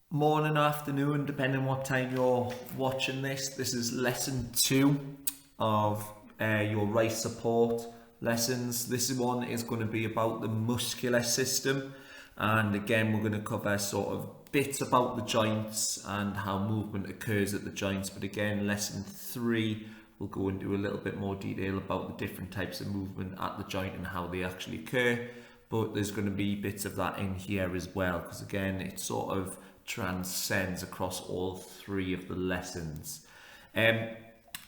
Morning or afternoon, depending what time you're watching this. This is lesson 2 of your rice support lessons. This one is going to be about the muscular system, and again we're going to cover sort of bits about the joints and how movement occurs at the joints. But again, lesson 3 we'll go into a little bit more detail about the different types of movement at the joint and how they actually occur. But there's going to be bits of that in here as well, because again it sort of transcends across all 3 of the lessons.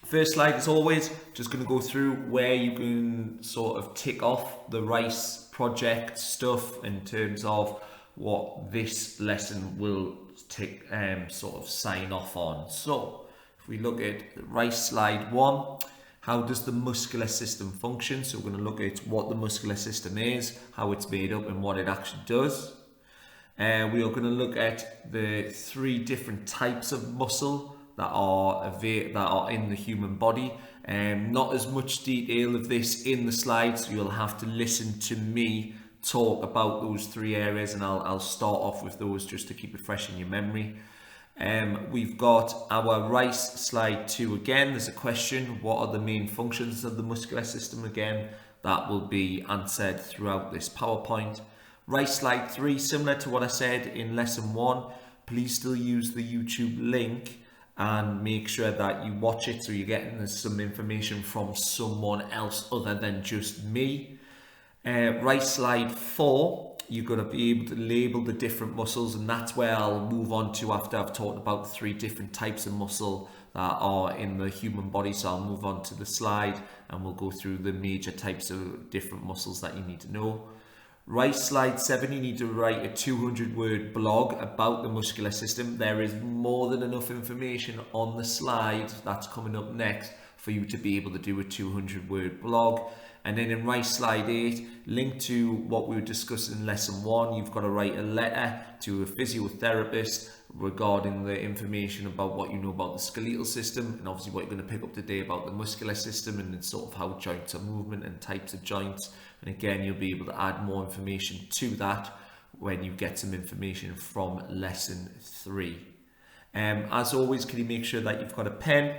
First slide, as always, just going to go through where you can sort of tick off the rice project stuff in terms of what this lesson will tick, sort of sign off on. So if we look at rice slide 1, how does the muscular system function? So we're going to look at what the muscular system is, how it's made up, and what it actually does. We are going to look at the 3 different types of muscle that are in the human body. Not as much detail of this in the slides, so you'll have to listen to me talk about those 3 areas, and I'll start off with those just to keep it fresh in your memory. We've got our rice slide 2 again. There's a question: what are the main functions of the muscular system? Again, that will be answered throughout this PowerPoint. Rice slide 3, similar to what I said in lesson 1, please still use the YouTube link and make sure that you watch it so you're getting some information from someone else other than just me. Rice slide 4, you're going to be able to label the different muscles, and that's where I'll move on to after I've talked about the 3 different types of muscle that are in the human body. So I'll move on to the slide and we'll go through the major types of different muscles that you need to know. Rice slide 7, you need to write a 200-word blog about the muscular system. There is more than enough information on the slide that's coming up next for you to be able to do a 200-word blog. And then in rice slide 8, linked to what we were discussing in lesson 1, you've got to write a letter to a physiotherapist regarding the information about what you know about the skeletal system, and obviously what you're going to pick up today about the muscular system and sort of how joints are movement and types of joints. And again, you'll be able to add more information to that when you get some information from lesson 3. As always, can you make sure that you've got a pen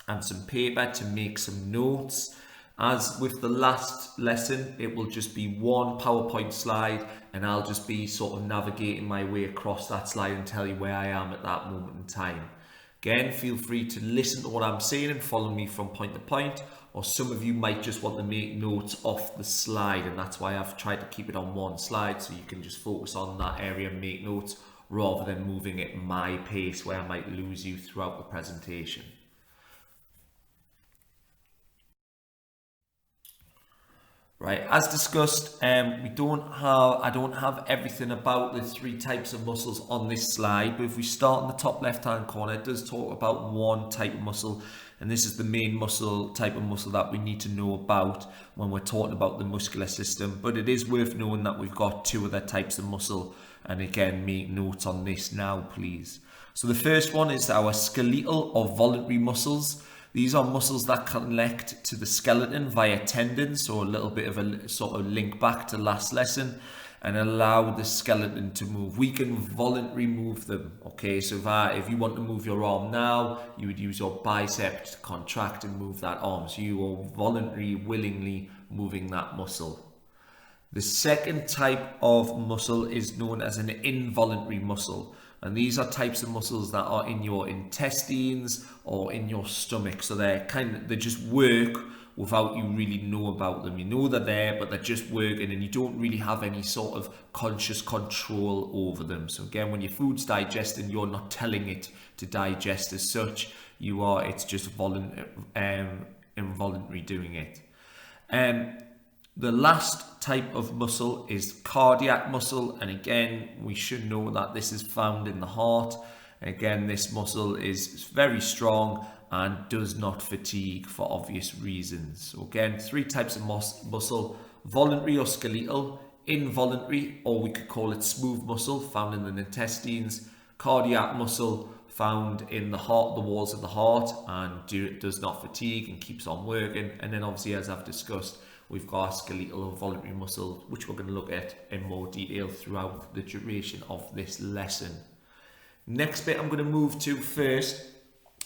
and some paper to make some notes? As with the last lesson, it will just be one PowerPoint slide, and I'll just be sort of navigating my way across that slide and tell you where I am at that moment in time. Again, feel free to listen to what I'm saying and follow me from point to point, or some of you might just want to make notes off the slide, and that's why I've tried to keep it on one slide so you can just focus on that area and make notes rather than moving at my pace where I might lose you throughout the presentation. Right, as discussed, I don't have everything about the 3 types of muscles on this slide, but if we start in the top left hand corner, it does talk about one type of muscle, and this is the main type of muscle that we need to know about when we're talking about the muscular system. But it is worth knowing that we've got 2 other types of muscle, and again, make notes on this now, please. So the first one is our skeletal or voluntary muscles. These are muscles that connect to the skeleton via tendons, so a little bit of a sort of link back to last lesson, and allow the skeleton to move. We can voluntarily move them, okay? So if you want to move your arm now, you would use your bicep to contract and move that arm. So you are voluntarily, willingly moving that muscle. The second type of muscle is known as an involuntary muscle. And these are types of muscles that are in your intestines or in your stomach. So they just work without you really know about them. You know they're there, but they're just working, and you don't really have any sort of conscious control over them. So again, when your food's digesting, you're not telling it to digest as such. It's just involuntary doing it. The last type of muscle is cardiac muscle, and again, we should know that this is found in the heart. Again, this muscle is very strong and does not fatigue for obvious reasons. So again, 3 types of muscle: voluntary or skeletal, involuntary, or we could call it smooth muscle, found in the intestines, cardiac muscle, found in the heart, the walls of the heart, and does not fatigue and keeps on working. And then obviously, as I've discussed, we've got skeletal or voluntary muscle, which we're going to look at in more detail throughout the duration of this lesson. Next bit I'm going to move to first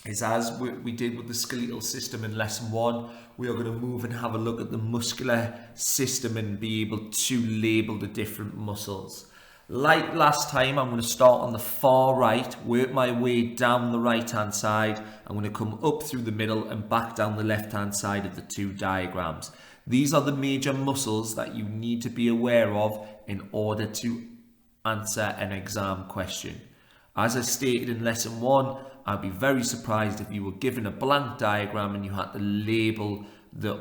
is, as we did with the skeletal system in lesson 1, we are going to move and have a look at the muscular system and be able to label the different muscles. Like last time, I'm going to start on the far right, work my way down the right hand side. I'm going to come up through the middle and back down the left hand side of the two diagrams. These are the major muscles that you need to be aware of in order to answer an exam question. As I stated in lesson 1, I'd be very surprised if you were given a blank diagram and you had to label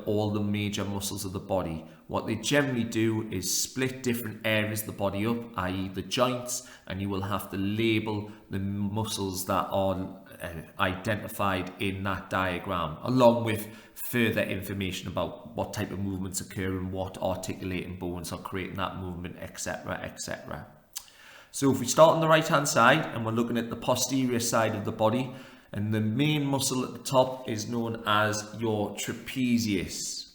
all the major muscles of the body. What they generally do is split different areas of the body up, i.e. the joints, and you will have to label the muscles that are identified in that diagram, along with further information about what type of movements occur and what articulating bones are creating that movement, etc., etc. So if we start on the right hand side and we're looking at the posterior side of the body, and the main muscle at the top is known as your trapezius.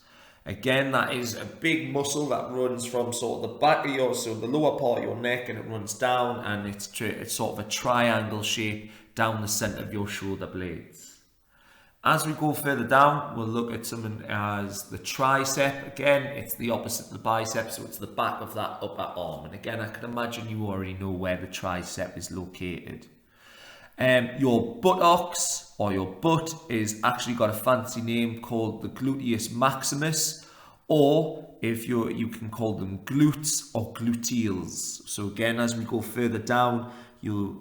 Again, that is a big muscle that runs from sort of the back of the lower part of your neck, and it runs down, and it's sort of a triangle shape down the center of your shoulder blades. As we go further down, we'll look at something as the tricep. Again, it's the opposite of the bicep, so it's the back of that upper arm. And again, I can imagine you already know where the tricep is located. Your buttocks, or your butt, is actually got a fancy name called the gluteus maximus, or if you can call them glutes or gluteals. So again, as we go further down,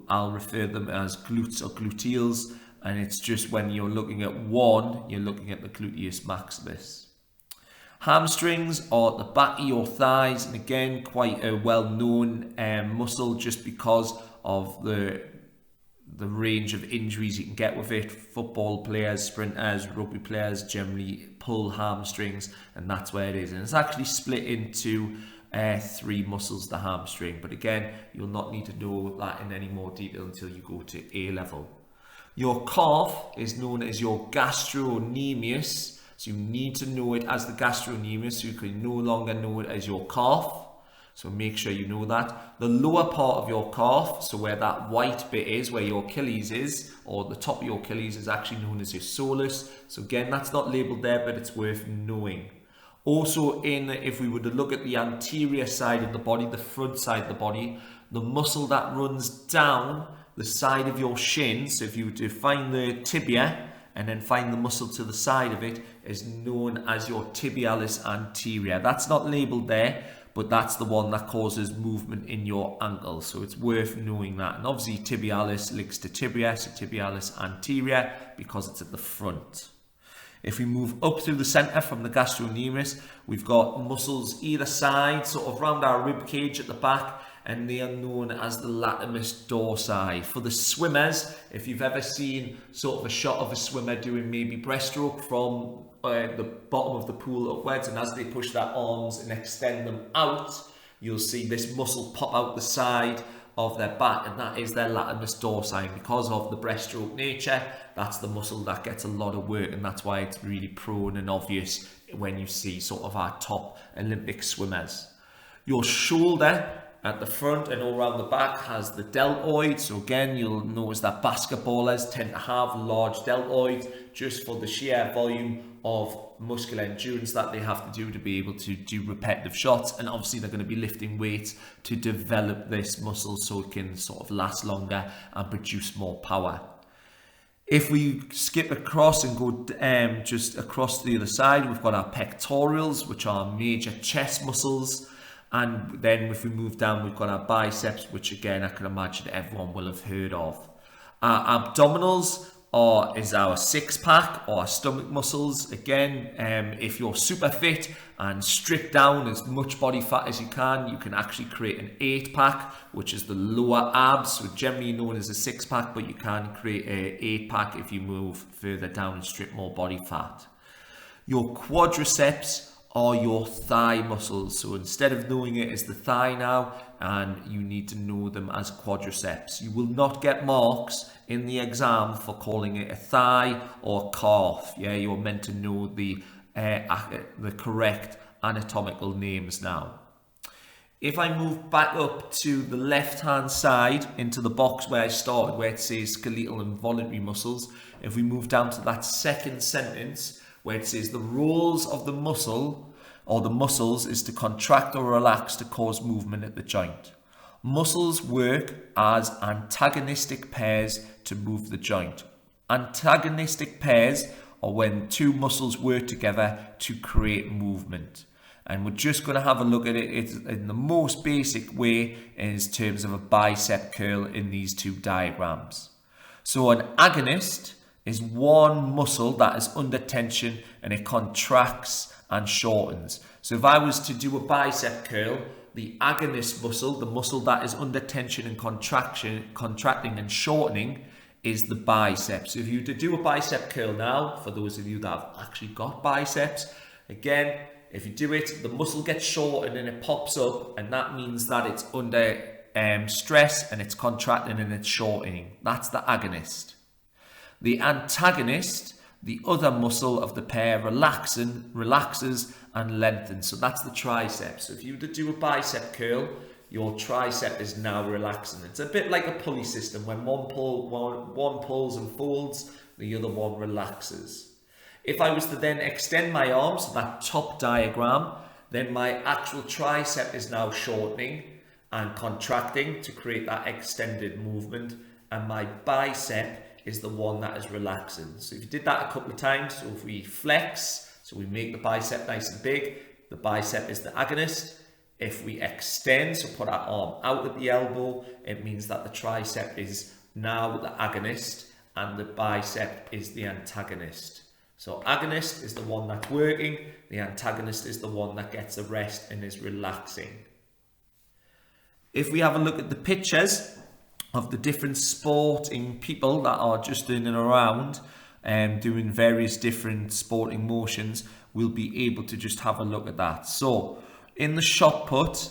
I'll refer them as glutes or gluteals. And it's just when you're looking at one, you're looking at the gluteus maximus. Hamstrings are at the back of your thighs, and again, quite a well-known muscle just because of the range of injuries you can get with it. Football players, sprinters, rugby players generally pull hamstrings, and that's where it is. And it's actually split into 3 muscles, the hamstring. But again, you'll not need to know that in any more detail until you go to A level. Your calf is known as your gastrocnemius, so you need to know it as the gastrocnemius, so you can no longer know it as your calf, so make sure you know that. The lower part of your calf, so where that white bit is, where your Achilles is, or the top of your Achilles, is actually known as your soleus, so again, that's not labelled there, but it's worth knowing. Also, if we were to look at the anterior side of the body, the front side of the body, the muscle that runs down the side of your shin, so if you were to find the tibia and then find the muscle to the side of it, is known as your tibialis anterior. That's not labelled there, but that's the one that causes movement in your ankle, so it's worth knowing that. And obviously tibialis links to tibia, so tibialis anterior, because it's at the front. If we move up through the centre from the gastrocnemius, we've got muscles either side, sort of round our rib cage at the back, and they are known as the latimus dorsi. For the swimmers, if you've ever seen sort of a shot of a swimmer doing maybe breaststroke from the bottom of the pool upwards, and as they push their arms and extend them out, you'll see this muscle pop out the side of their back, and that is their latimus dorsi. And because of the breaststroke nature, that's the muscle that gets a lot of work, and that's why it's really prone and obvious when you see sort of our top Olympic swimmers. Your shoulder at the front and all around the back has the deltoid. So again, you'll notice that basketballers tend to have large deltoids just for the sheer volume of muscular endurance that they have to do to be able to do repetitive shots. And obviously they're going to be lifting weights to develop this muscle so it can sort of last longer and produce more power. If we skip across and go just across to the other side, we've got our pectorals, which are major chest muscles. And then if we move down, we've got our biceps, which again, I can imagine everyone will have heard of. Our abdominals is our 6-pack or our stomach muscles. Again, if you're super fit and strip down as much body fat as you can actually create an 8-pack, which is the lower abs, so generally known as a 6-pack, but you can create an 8-pack if you move further down and strip more body fat. Your quadriceps are your thigh muscles, so instead of knowing it as the thigh now, and you need to know them as quadriceps. You will not get marks in the exam for calling it a thigh or calf. Yeah, you're meant to know the correct anatomical names now. If I move back up to the left-hand side into the box where I started, where it says skeletal and voluntary muscles, if we move down to that second sentence where it says the roles of the muscle or the muscles is to contract or relax to cause movement at the joint. Muscles work as antagonistic pairs to move the joint. Antagonistic pairs are when two muscles work together to create movement. And we're just going to have a look at it in the most basic way in terms of a bicep curl in these two diagrams. So an agonist is one muscle that is under tension and it contracts and shortens. So if I was to do a bicep curl, the agonist muscle, the muscle that is under tension and contracting and shortening, is the bicep. So if you were to do a bicep curl now, for those of you that have actually got biceps, again, if you do it, the muscle gets shortened and it pops up, and that means that it's under stress and it's contracting and it's shortening. That's the agonist. The antagonist, the other muscle of the pair, relaxes and lengthens. So that's the tricep. So if you were to do a bicep curl, your tricep is now relaxing. It's a bit like a pulley system. When one pulls and folds, the other one relaxes. If I was to then extend my arms, so that top diagram, then my actual tricep is now shortening and contracting to create that extended movement, and my bicep is the one that is relaxing. So if you did that a couple of times, so if we flex, so we make the bicep nice and big, the bicep is the agonist. If we extend, so put our arm out at the elbow, it means that the tricep is now the agonist and the bicep is the antagonist. So agonist is the one that's working, the antagonist is the one that gets a rest and is relaxing. If we have a look at the pictures of the different sporting people that are just in and around doing various different sporting motions, we'll be able to just have a look at that. So in the shot put,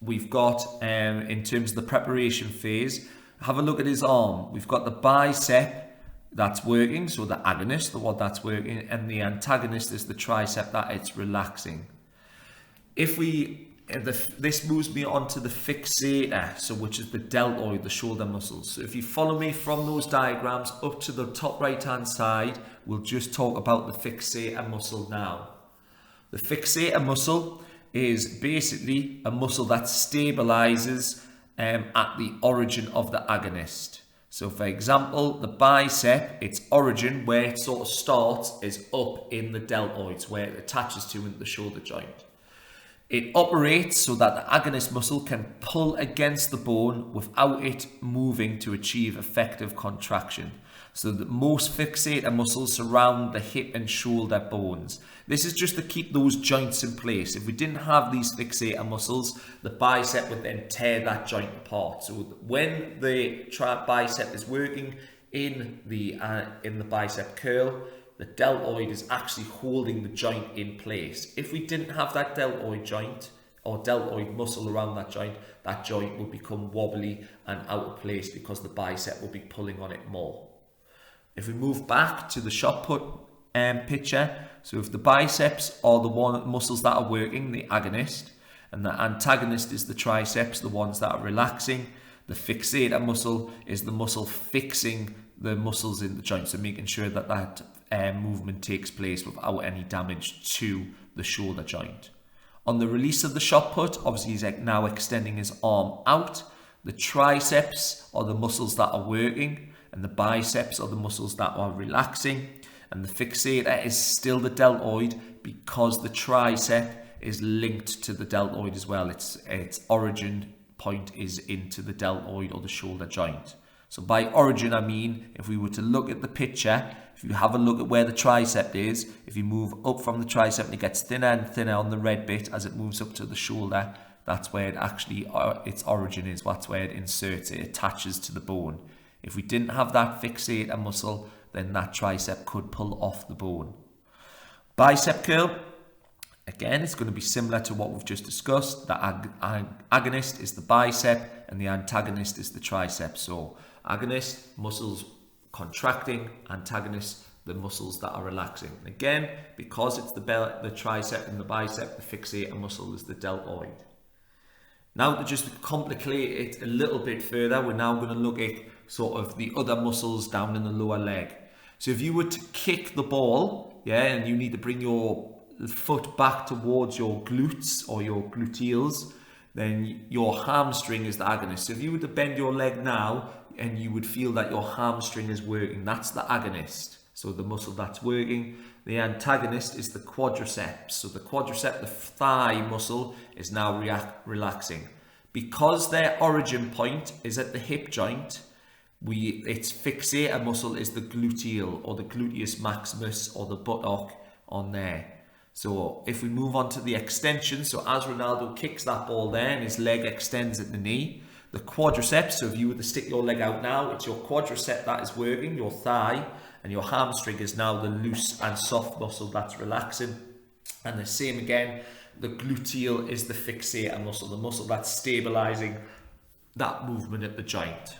we've got, in terms of the preparation phase, have a look at his arm. We've got the bicep that's working, so the agonist, the one that's working, and the antagonist is the tricep that it's relaxing. If we, this moves me on to the fixator, so which is the deltoid, the shoulder muscles. So if you follow me from those diagrams up to the top right hand side, we'll just talk about the fixator muscle now. The fixator muscle is basically a muscle that stabilizes at the origin of the agonist. So for example, the bicep, its origin, where it sort of starts, is up in the deltoids, where it attaches to in the shoulder joint. It operates so that the agonist muscle can pull against the bone without it moving to achieve effective contraction. So that most fixator muscles surround the hip and shoulder bones. This is just to keep those joints in place. If we didn't have these fixator muscles, the bicep would then tear that joint apart. So when the bicep is working in the bicep curl, the deltoid is actually holding the joint in place. If we didn't have that deltoid joint or deltoid muscle around that joint would become wobbly and out of place because the bicep will be pulling on it more. If we move back to the shot put picture, so if the biceps are the muscles that are working, the agonist, and the antagonist is the triceps, the ones that are relaxing, the fixator muscle is the muscle fixing the muscles in the joint, so making sure that that movement takes place without any damage to the shoulder joint. On the release of the shot put, obviously he's now extending his arm out. The triceps are the muscles that are working, and the biceps are the muscles that are relaxing, and the fixator is still the deltoid because the tricep is linked to the deltoid as well. Its origin point is into the deltoid or the shoulder joint. So by origin, I mean, if we were to look at the picture, if you have a look at where the tricep is, if you move up from the tricep and it gets thinner and thinner on the red bit as it moves up to the shoulder, that's where it actually, its origin is, that's where it inserts, it attaches to the bone. If we didn't have that fixator muscle, then that tricep could pull off the bone. Bicep curl, again, it's going to be similar to what we've just discussed. The agonist is the bicep and the antagonist is the tricep. So agonist, muscles contracting, antagonist, the muscles that are relaxing. And again, because it's the tricep and the bicep, the fixator muscle is the deltoid. Now to just complicate it a little bit further, we're now going to look at sort of the other muscles down in the lower leg. So if you were to kick the ball, yeah, and you need to bring your foot back towards your glutes or your gluteals, then your hamstring is the agonist. So if you were to bend your leg now and you would feel that your hamstring is working, that's the agonist. So the muscle that's working. The antagonist is the quadriceps. So the quadriceps, the thigh muscle, is now relaxing. Because their origin point is at the hip joint, its fixator muscle is the gluteal or the gluteus maximus or the buttock on there. So if we move on to the extension, so as Ronaldo kicks that ball there and his leg extends at the knee, the quadriceps, so if you were to stick your leg out now, it's your quadricep that is working, your thigh, and your hamstring is now the loose and soft muscle that's relaxing. And the same again, the gluteal is the fixator muscle, the muscle that's stabilizing that movement at the joint.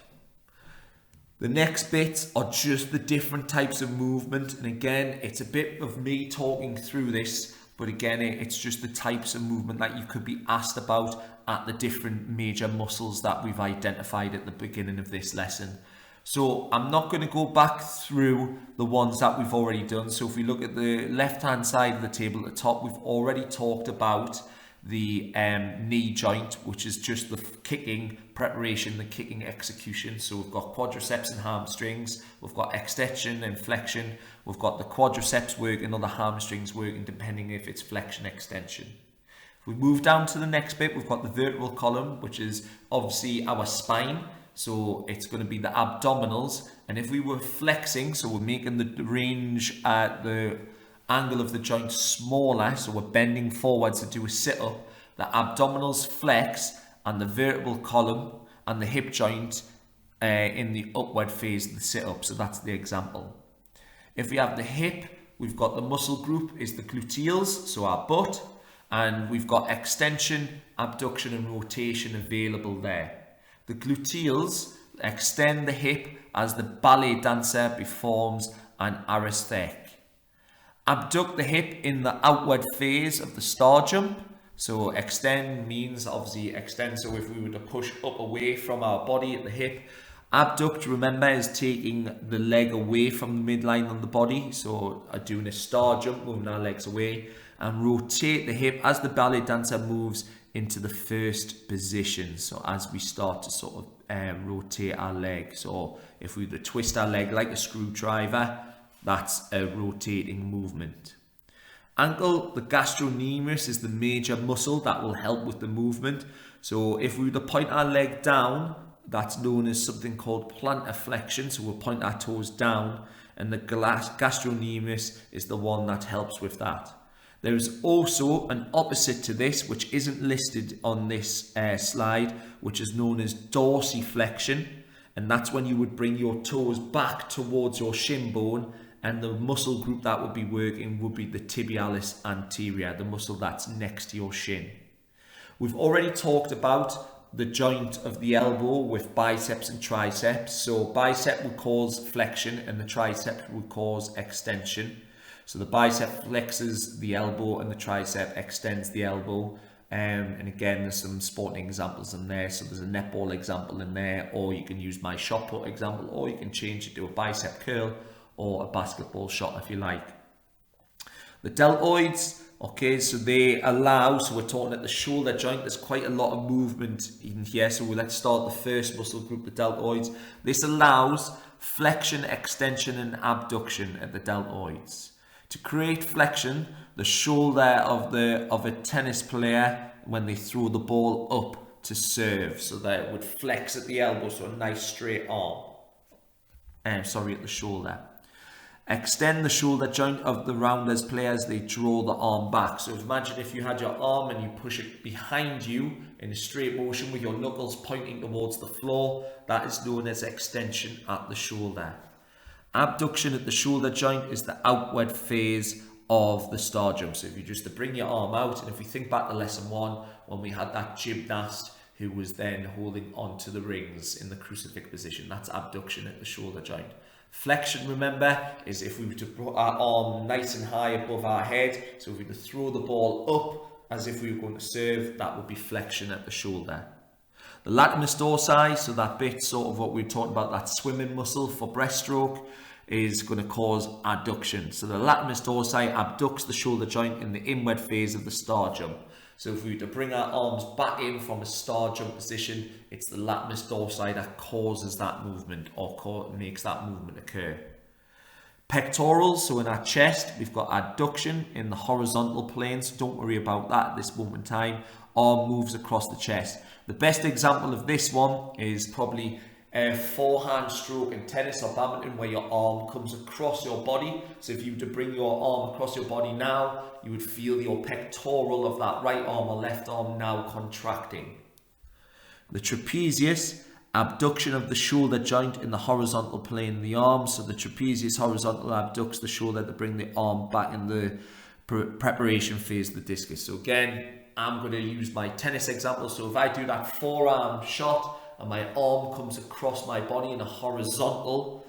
The next bits are just the different types of movement, and again, it's a bit of me talking through this, but again, it's just the types of movement that you could be asked about at the different major muscles that we've identified at the beginning of this lesson. So I'm not going to go back through the ones that we've already done. So if we look at the left hand side of the table at the top, we've already talked about the knee joint, which is just the kicking preparation, the kicking execution. So we've got quadriceps and hamstrings, we've got extension and flexion, we've got the quadriceps working or the hamstrings working depending if it's flexion extension. If we move down to the next bit, we've got the vertebral column, which is obviously our spine. So it's going to be the abdominals, and if we were flexing, so we're making the range at the angle of the joint smaller, so we're bending forwards to do a sit-up, the abdominals flex and the vertebral column and the hip joint in the upward phase of the sit-up. So that's the example. If we have the hip, we've got the muscle group is the gluteals, so our butt, and we've got extension, abduction and rotation available there. The gluteals extend the hip as the ballet dancer performs an aristech. Abduct the hip in the outward phase of the star jump. So extend means obviously extend. So if we were to push up away from our body at the hip, abduct, remember, is taking the leg away from the midline on the body. So doing a star jump, moving our legs away, and rotate the hip as the ballet dancer moves into the first position. So as we start to sort of rotate our leg. So if we were to twist our leg like a screwdriver, that's a rotating movement. Ankle, the gastrocnemius is the major muscle that will help with the movement. So if we were to point our leg down, that's known as something called plantar flexion. So we'll point our toes down, and the gastrocnemius is the one that helps with that. There is also an opposite to this, which isn't listed on this slide, which is known as dorsiflexion. And that's when you would bring your toes back towards your shin bone, and the muscle group that would be working would be the tibialis anterior, the muscle that's next to your shin. We've already talked about the joint of the elbow with biceps and triceps. So bicep would cause flexion and the tricep would cause extension. So the bicep flexes the elbow and the tricep extends the elbow. And again, there's some sporting examples in there. So there's a netball example in there, or you can use my shot put example, or you can change it to a bicep curl or a basketball shot if you like. The deltoids, okay, so they allow, so we're talking at the shoulder joint, there's quite a lot of movement in here. So let's start the first muscle group, the deltoids. This allows flexion, extension and abduction at the deltoids. To create flexion, the shoulder of a tennis player when they throw the ball up to serve, so that it would flex at the elbow, so a nice straight arm. At the shoulder. Extend the shoulder joint of the rounders players, they draw the arm back. So imagine if you had your arm and you push it behind you in a straight motion with your knuckles pointing towards the floor, that is known as extension at the shoulder. Abduction at the shoulder joint is the outward phase of the star jump. So if you just to bring your arm out, and if we think back to lesson 1, when we had that gymnast who was then holding onto the rings in the crucifix position, that's abduction at the shoulder joint. Flexion, remember, is if we were to put our arm nice and high above our head. So if we were to throw the ball as if we were going to serve, that would be flexion at the shoulder. The latimus dorsi, so that bit sort of what we talked about, that swimming muscle for breaststroke, is going to cause adduction. So the latimus dorsi abducts the shoulder joint in the inward phase of the star jump. So if we were to bring our arms back in from a star jump position, it's the latimus dorsi that causes that movement or makes that movement occur. Pectorals, so in our chest, we've got adduction in the horizontal plane, so don't worry about that at this moment in time. Arm moves across the chest. The best example of this one is probably a forehand stroke in tennis or badminton, where your arm comes across your body. So if you were to bring your arm across your body now, you would feel your pectoral of that right arm or left arm now contracting. The trapezius, abduction of the shoulder joint in the horizontal plane of the arm. So the trapezius horizontal abducts the shoulder to bring the arm back in the preparation phase of the discus. So again, I'm going to use my tennis example. So if I do that forearm shot and my arm comes across my body in a horizontal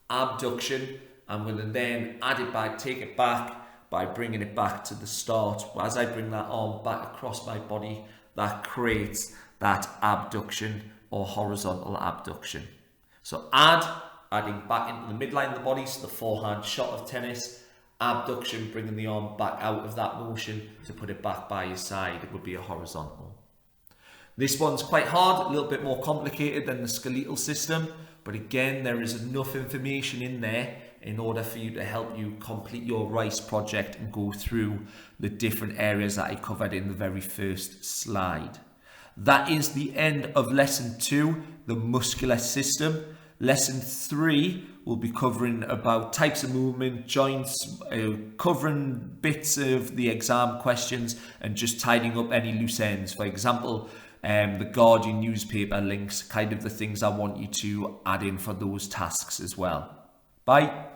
abduction, I'm going to then add it back, take it back by bringing it back to the start. As I bring that arm back across my body, that creates that abduction or horizontal abduction. So adding back into the midline of the body, so the forehand shot of tennis, abduction, bringing the arm back out of that motion to put it back by your side, it would be a horizontal. This one's quite hard, a little bit more complicated than the skeletal system, but again, there is enough information in there in order for you to help you complete your RICE project and go through the different areas that I covered in the very first slide. That is the end of lesson 2, the muscular system. Lesson 3 will be covering about types of movement, joints, covering bits of the exam questions and just tidying up any loose ends. For example, the Guardian newspaper links, kind of the things I want you to add in for those tasks as well. Bye.